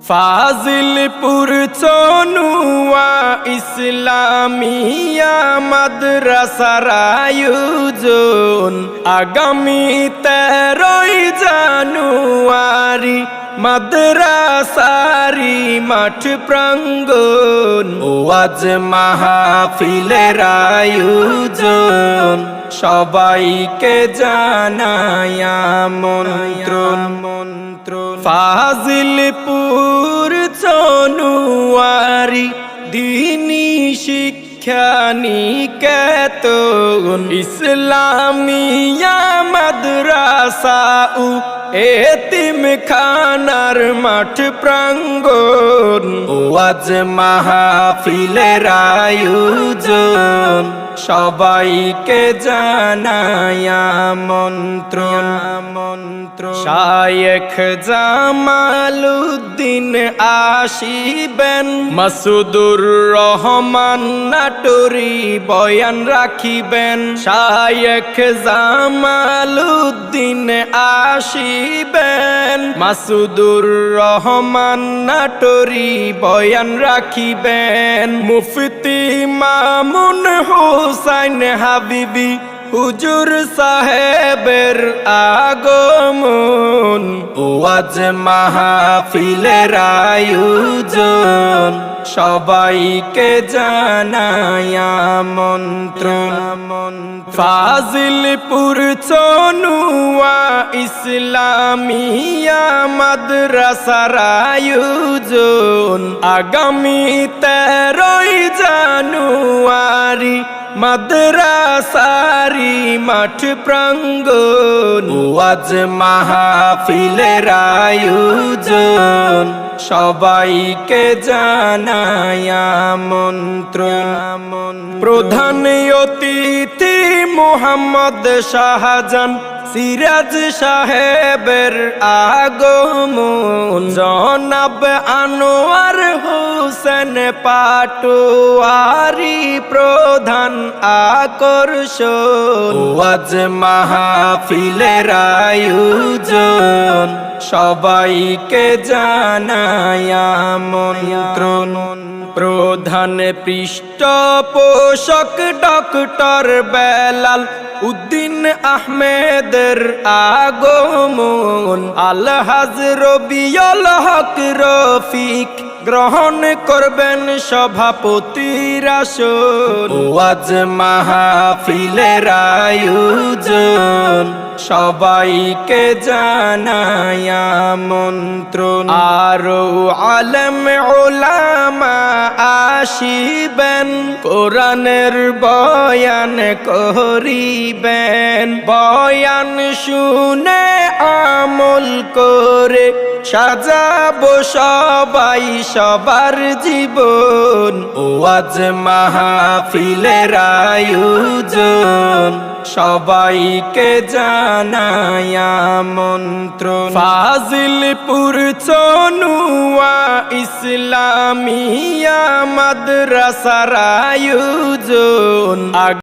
ফাজিলপুর চনুয়া ইসলামিয়া মাদ্রাসার আয়োজন আগামী 13 জানুয়ারি মাদ্রাসারি মাঠ প্রাঙ্গণ ওয়াজ মাহফিলের আয়োজন সবাইকে জানাই আমন্ত্রণ। ফাজিলপুর চনুয়ারি দ্বীনি শিক্ষা নিকেতন ইসলামিয়া মাদ্রাসা ও এতিমখানার মাঠ প্রাঙ্গণ ওয়াজ মাহফিলের আয়োজন সবাইকে জানাই আমন্ত্রণ। শায়েখ জামালউদ্দিন আসিবেন, মাসুদুর রহমান নাটোরী বয়ান রাখিবেন। শায়েখ জামালউদ্দিন আসিবেন, মাসুদুর রহমান নাটোরী বয়ান রাখিবেন। মুফতি মামুন হুসাইন হাবিবি হুজুর সাহেবের আগমন ওয়াজ মাহফিলের আয়োজন সবাইকে জানাই আমন্ত্রণ। ফাজিলপুর চনুয়া ইসলামিয়া মাদ্রাসার আয়োজন আগামী 13 জানুয়ারি মাদ্রাসারি মাঠ প্রাঙ্গণ ওয়াজ মাহফিলের আয়োজন সবাইকে জানাই আমন্ত্রণ। প্রধান অতিথি মোহাম্মদ শাহজান সিরাজ সাহেবের আগমন। জনাব আনোয়ার হোসেন পাটোয়ারি প্রধান আকর্ষণ ওয়াজ মাহফিলের আয়োজন সবাইকে জানাই আমন্ত্রণ। প্রধান পৃষ্ঠপোষক ডক্টর বেলাল উদ্দিন আহমেদের আগমন। আলহাজ রবিউল হক রফিক গ্রহণ করবেন সভাপতির আসন ওয়াজ মাহফিলের আয়োজন সবাইকে জানাই আমন্ত্রণ। আরো আলেম উলামা আসিবেন, কোরআনের বয়ান করিবেন। বয়ান শুনে আমল করে সাজাবো সবাই সবার জীবন ওয়াজ মাহফিলের আয়োজন সবাইকে জানাই আমন্ত্রণ। ফাজিলপুর চনুয়া ইসলামিয়া মাদ্রাসার আয়োজন